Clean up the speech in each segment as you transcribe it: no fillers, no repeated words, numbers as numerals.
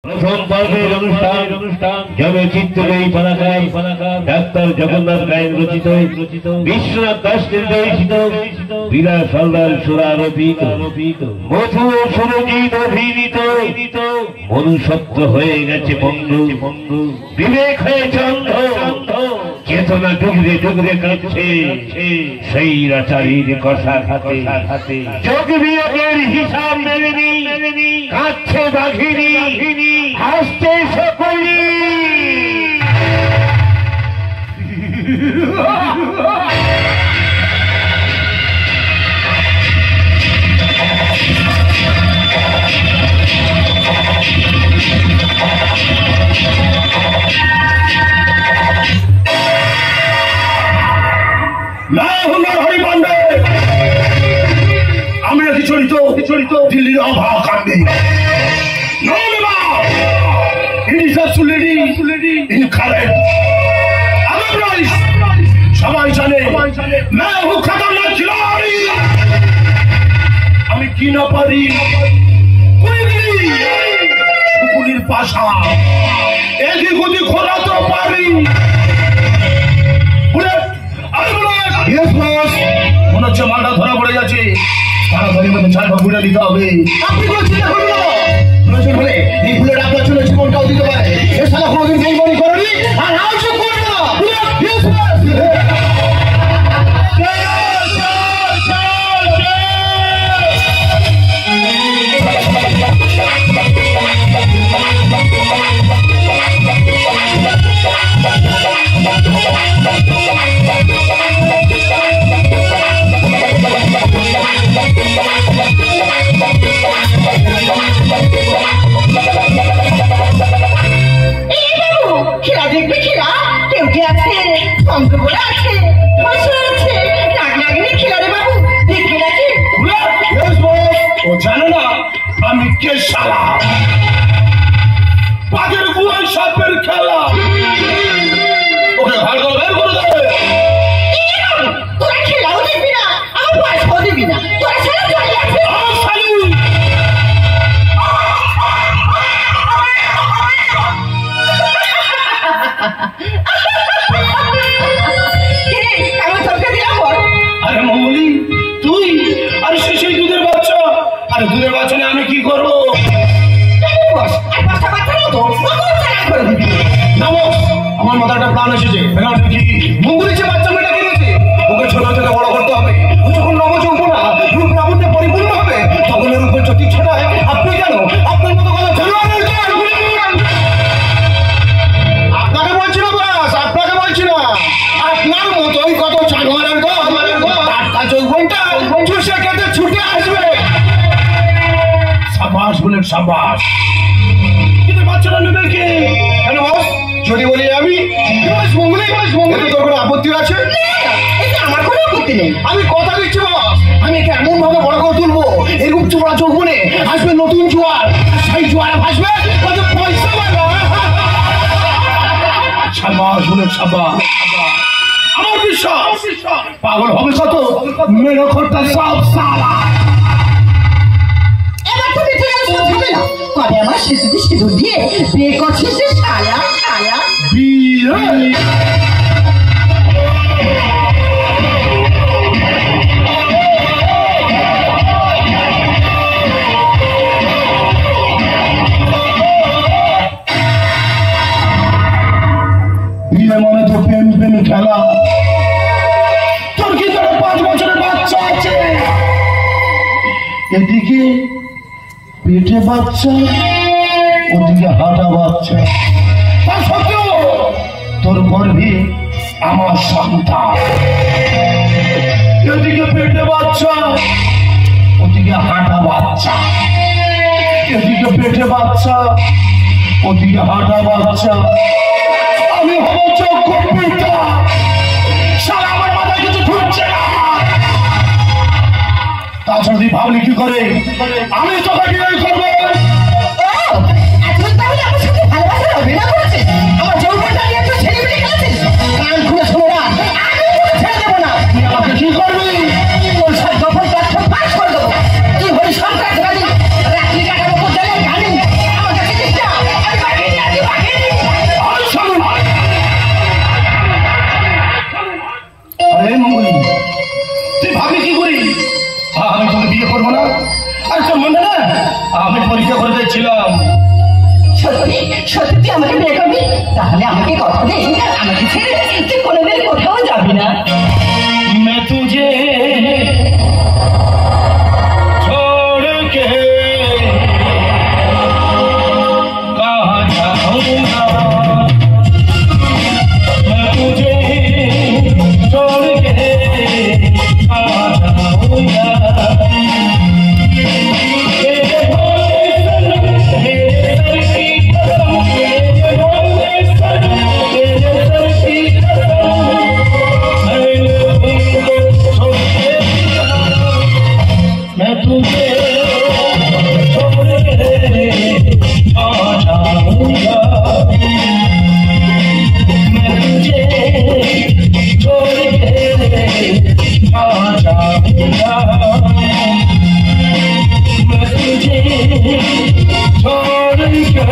প্রথম পর্বের অনুষ্ঠান যাবে চিত্তজয়ী পলাকার ডাক্তার জগন্নাথ রায় রচিত বিশ্বনাথ দাস নির্দেশিত বিরাট সরদার সুরারোপিত মধু সুরজিৎ অভিনীত মনুষ্যত্ব হয়ে গেছে বন্ধু বিবেক হয়েছে অন্ধ চেতনা ডুগরে ডুগরে কাঁদছে সেই রাচারীর কষা খাতে যোগ বিয়োগের হিসাব মেলেনি কাঁদছে বাঘিনী হাসছে সকলি আমি নাকি চরিত দিল্লির অভাব কাণ্ডে সবাই জানে আমি কি না পারি শুকুলির পাশা এদিক ওদিক খোলাতে পারি মনে হচ্ছে মালটা ধরা পড়ে যাচ্ছে তাড়াতাড়ি মধ্যে চার ভাগ ঘুরে দিতে হবে আপনি কোনো চিন্তা করবেন না প্রয়োজন হলে এই ফুলের আপনার চলে জীবনটাও দিতে পারে এ সালা কোনোদিন বেইমানি করেনি আর আজও করবে না জানে না আমি কে শালা পাগের গুয়ার সাপের খেলা ওকে ভালো বের করে দেবে তোরা খেলাও দেখবি না আমার পয়সাও দিবি না তোরা ছেড়ে চলে যাচ্ছে আরে মঙ্গলি তুই আরে সেই দুধের বাচ্চা আরে দুধের বাচ্চা নিয়ে আমি কি করবো আমার মাথায় একটা প্ল্যান এসেছে মঙ্গলি যে বাচ্চা মেয়েটা কিনেছে ওকে ছোট থেকে বড় করতে হবে ও যখন নবযৌবনা রূপ লাবণ্যে পরিপূর্ণ হবে তখন এর উপর যদি ছড়ায় আপনি কেন আপনার মতো কথা আপনাকে বলছি না বাস আপনাকে বলছি না আপনার মতোই কত জানোয়ারের টাটকা যৌবনটা চুষে কেটে ছুটে আসবে সাবাস বলেন সাবাস কিন্তু বাচ্চারা নেবে কে কেন যদি বলি আমি তোর কোনো আপত্তি আছে আমার কোনো আপত্তি নেই আমি কথা দিচ্ছি বাবা আমি একে এমন ভাবে বড় করে তুলবো এরকম চোরা যৌবনে আসবে নতুন জোয়ার সেই জোয়ারে ভাসবে কত পয়সা পাবে সাবাস বলেন সাবাস আমার বিশ্বাস পাগল হবে কত মেরো খোরটা সব সালা এবার তুমি ঠিক আছে বুঝবে না কবে আমার শিশুকে সিঁদুর দিয়ে বিয়ে করছিস রে শালা শালা বিয়ে মনে তো প্রেম খেলা তোর কি তোর 5 বছরের বাচ্চা আছে এদিকে পেটে বাচ্চা ওদিকে হাঁটা বাচ্চা তা সত্ত্বেও তোর গর্ভে আমার সন্তান এদিকে পেটে বাচ্চা ওদিকে হাঁটা বাচ্চা এদিকে পেটে বাচ্চা ওদিকে হাঁটা বাচ্চা আমি হব যোগ্য পিতা সারা আমার মাথায় কিছু ঢুকছে না তাছাড়া তুই ভাবলি কি করে আমি তোকে বিয়ে করবো তাহলে আমার সাথে ভালোবাসার অভিনয় করেছিস আমার যৌবনটা নিয়ে তুই ছেলে মেয়ে খেলেছিস কান খুলে শোনো না আমি তোকে ছেড়ে দেবো না আমাকে কি করবি তোর সব দফল তথ্য ফাঁস করে দেবো তুই হলি সন্ত্রাসবাদী রাত্রি কাটার মতো গেলে গানি আমার কাছে সত্যি সত্যি তুই আমাকে বিয়ে করবি? তাহলে আমাকে কথা দে, আমাকে ছেড়ে তুই কোনোদিন কোথাও যাবি না। मैं तुझे छोड़ के कहाँ जाऊंगा, मैं तुझे छोड़ के कहाँ जाऊंगा। मैं तुझे छोड़ के आ जाऊंगा, मैं तुझे छोड़ के आ जाऊंगा, मैं तुझे छोड़ के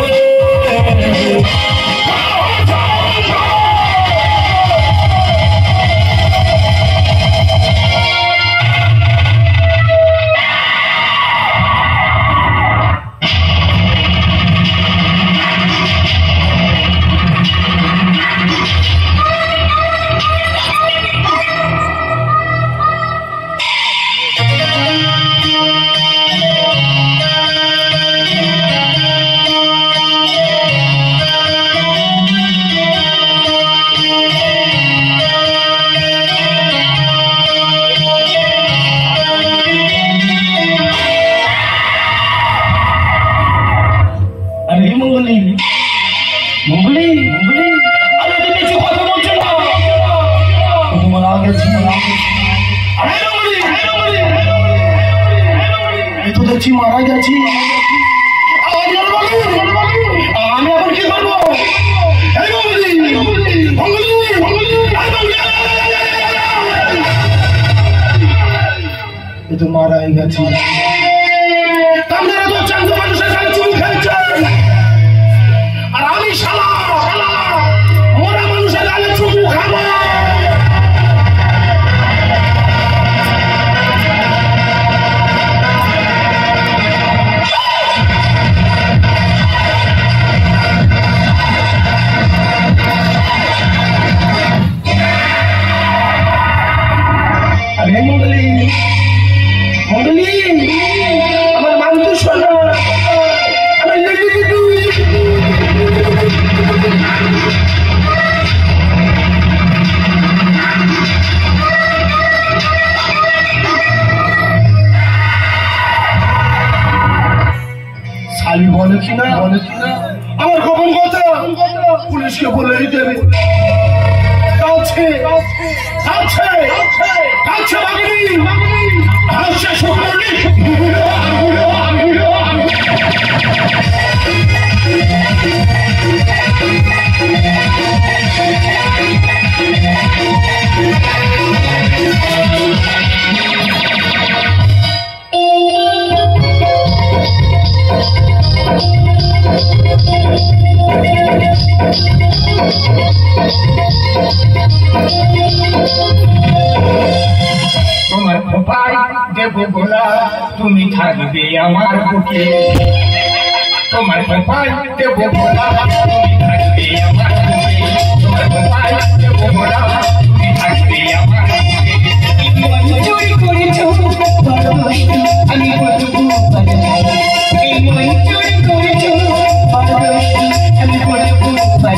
মারা গেছি। আমি এখন কি করবো? এ তো মারাই গেছি। আর আমি শালা মোরা মানুষের গালে চুমু খাবো। আমার মানুষ শোনো, শালি বলে কিনা আমার গোপন কথা পুলিশকে বলেই দেবে। কাছে কাছে কাছে কাছে শুনি তোমার ভাই দেব গোলা তুমি থাকবে আমার বুকে, তোমার ভাই দেব গোলা তুমি থাকবে আমার বুকে, তোমার ভাই দেব গোলা তুমি থাকবে আমার বুকে। চুরি করেছ আমি করবো এই মন চুরি করেছ আমি করবো তোমার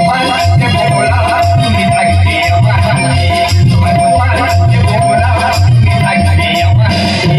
ভাই দেব গোলা তুমি থাকবে আমার বুকে, তোমার ভাই দেব গোলা তুমি থাকবে আমার বুকে।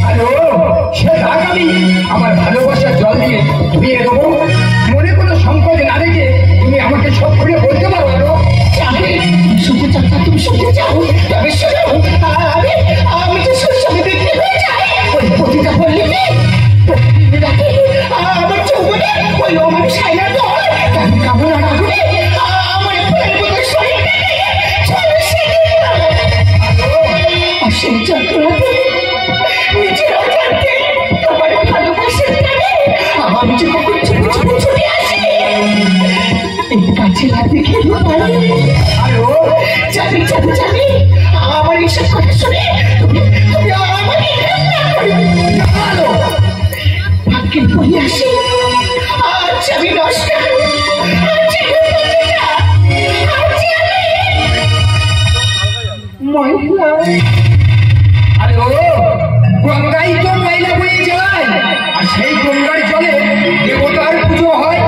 হ্যালো, সে রাগ আমি আমার ভালোবাসার জল দিয়ে ধুয়ে দেবো। মনে কোনো সংকট না রেখে তুমি আমাকে সব করে বলতে পারো। শুনতে চাও? তুমি শুনতে চাও? তবে শোনো, আমি তো সুস্বাদে বিক্রি হয়ে যাই। ওই পতিতা বললি কি রাখি আমার চৌবনে ওই অমানুষ আইনার দল তাকে কামড়ার আগুনে আমার ফুলের মতো শরীরটাকে ঝলসে দিল। আর সেই যন্ত্রণাতে নিজের অজান্তে তোমার ভালোবাসার টানে আমি যে কখন ছুটে ছুটে ছুটে আসি এই কাছে লাগবে খেয়ে পারি। জানি জানি জানি আমার এইসব কথা শুনে তুমি আমাকে ভাগ্যে পড়ে আসি। আজ আমি নষ্ট, মহিলা। আরে ও গঙ্গাই তো ময়লা বয়ে যায়, আর সেই গঙ্গার জলে দেবতার পুজো হয়।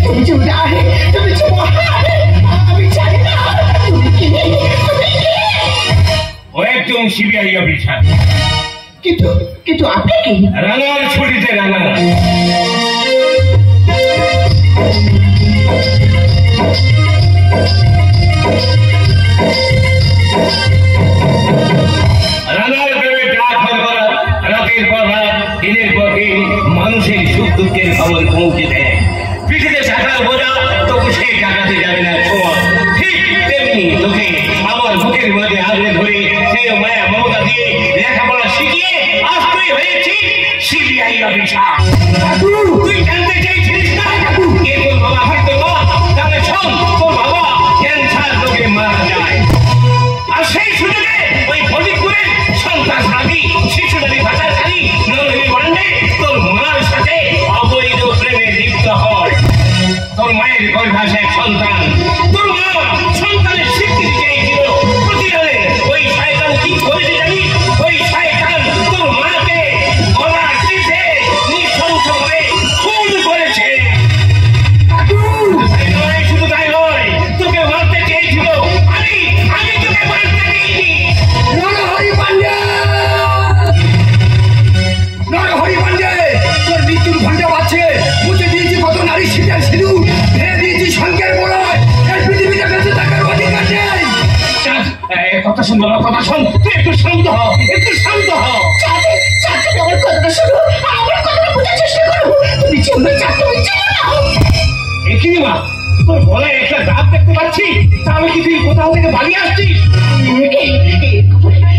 তুমি যে উদার, তুমি যে মহান, আমি জানি না তুমি কি। ও একজন সিবিআই অফিসার। কিন্তু আপনি কি? রানার ছুটিতে রানা। রানার প্রেমে ডাক করা, রাতের পর রাত, দিনের পর দিন মানুষের সুখ দুঃখের খবর পৌঁছে দেয়। পৃথিবীতে টাকার বোঝা তবু সে টাকাতে যাবে না ছোঁয়া। ঠিক তেমনি তোকে আমার বুকের মাঝে আঁকড়ে ধরে সে মায়া মমতা দিয়ে লেখাপড়া শিখিয়ে আজ তুই হয়েছিস সিবিআই অফিসার। তুই জানতে চাইছিস না কে তোর বাবা? হয়তো না, তাহলে শোন, তোর বাবা ক্যান্সার রোগে মারা যায়। আর সেই সুযোগে ওই ফটিকপুরের সন্তান সাথী শিশুদারি ভাষাশালী নরহরি পান্ডে তোর মার সাথে অবৈধ প্রেমে লিপ্ত হয়। তোর মায়ের গর্ভাশয় সন্তান, তোর মা সন্তানের স্বীকৃতি চেয়েছিল প্রতিদানে। ওই শয়তান কি করেছে জানি? ওই শয়তান তোর মাকে গলার টিপে নৃশংসভাবে খুন করেছে। শুধু তাই নয়, তোকে মারতে চেয়েছিল। আমি তোকে মারতে দিইনি। নরহরি পান্ডে, নরহরি পান্ডে, তোর মৃত্যুর ঘন্টা বাজছে। মুছে দিয়েছি কত নারী শীতের সিঁদুর, ভেঙে দিয়েছি শঙ্কের মোড়ায়। এই পৃথিবীতে বেঁচে থাকার অধিকার নেই। কথা শুন বাবা, কথা শোন। তুই একটু শান্ত হ, একটু শান্ত হ। তুমি আমার কথাটা শোনো, আমার কথাটা বোঝার চেষ্টা করো। তুমি চেম্বার তুমি চেনো না। একই মা, তোর গলায় একটা দাগ দেখতে পাচ্ছি। তাহলে কি তুই কোথাও থেকে পালিয়ে আসছিস?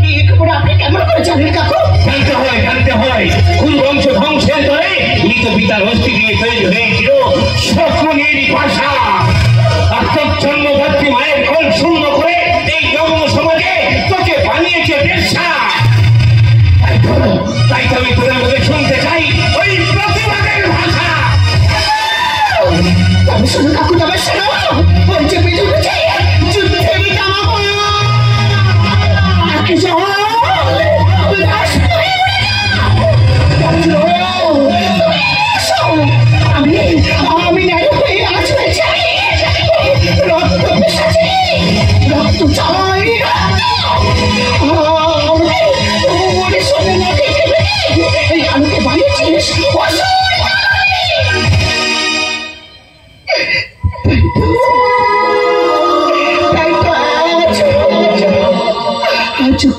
এই খবর আপনি কেমন করে জানেন কাকু? জানতে হয়, জানতে হয়। কোন বংশ ধ্বংসের ধরে মৃত পিতার অস্থি দিয়ে তৈরি হয়েছিল শকুনির ভাষা। আর তোর জন্মদাত্রী মায়ের কোল শূন্য করে এই নগ্ন সমাজে তোকে বানিয়েছে বেশ্যা। তাই তো আমি তোদের মধ্যে শুনতে চাই ওই প্রতিবাদের ভাষা। তবে শোনো কাকু, তবে শোনো, ওই যে বিদ্যুৎ চাই যুদ্ধের জামা পড়ো আমি নারী হয়ে আজ হয়েছে রক্ত পেশাচ্ছি, রক্ত চাই। মনে শোনে না এই আলোকে বানিয়েছিস আজ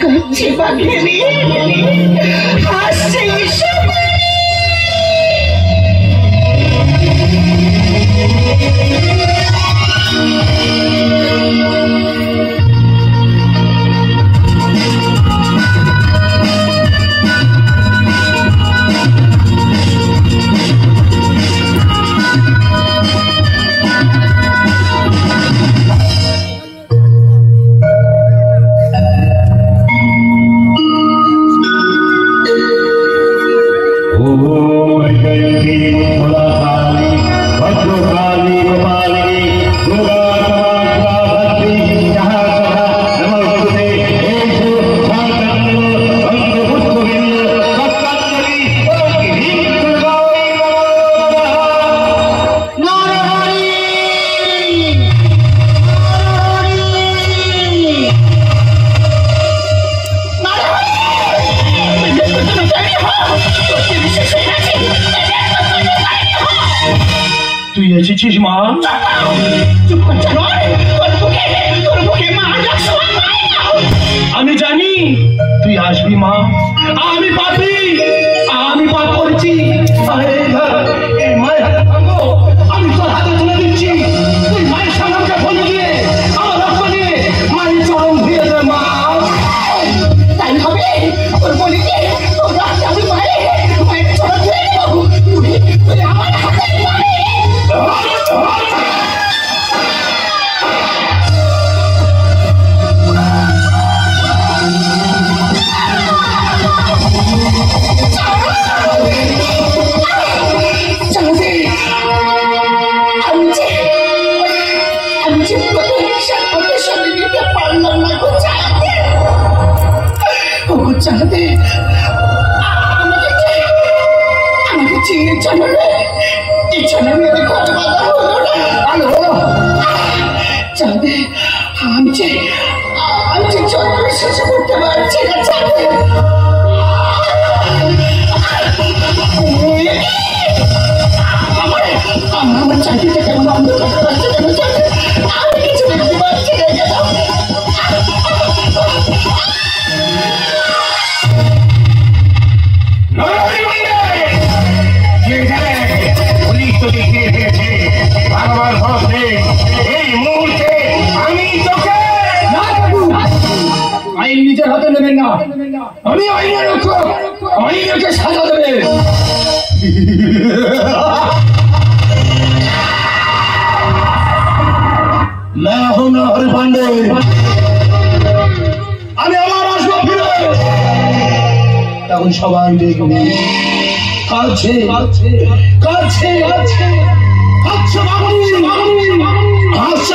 কাছে বাঘেরি হাসছে এসেছিস মা? চুপ কর জানোয়ার, তোর বুকে মা ডাকছো। আমি জানি তুই আসবি মা। আমি পাপি, আমি পাপ করেছি। মায়ের হাতে থাকো, আমি তোর হাতে তুলে দিচ্ছি। তুই মায়ের সামনে ফোন দিয়ে আমার রক্ত নিয়ে মায়ের চরণ দিয়ে দে মা। তাই হবে, তোর বলিকে তোর রাস্তা আমি মায়ের চরণ ধুয়ে দেবো। তুই আমার হাতে মারে। আমি যে প্রতিহিংসার প্রতিশোধ নিতে পারলাম না গো চাঁদে। ও গো চাঁদে, আমাকে চিনে চলো রে। ইচ্ছা না মেরে ঘরে বাঁধা হলো না। চাঁদে, আমি যে যন্ত্র শেষ করতে পারছি না চাঁদে। আমার চাকরিটা কেমন অন্ধকার রাখছে কেন চাকরি? আমি কিছু দেখতে পাচ্ছি না কেন? পুলিশ তোকে ঘিরে ফেলেছে। বারবার ভরস নেই, এই মুহূর্তে আমি তোকে আইন নিজের হাতে নেবেন না। আমি আইনের রক্ষক, আইনকে সাজা দেবে। না হো না হরে পান্ডে, আমি আবার আসবো ফিরে। তখন সবাই দেখবে কাছে কাছে কাছে কাছে বাবু, কাছে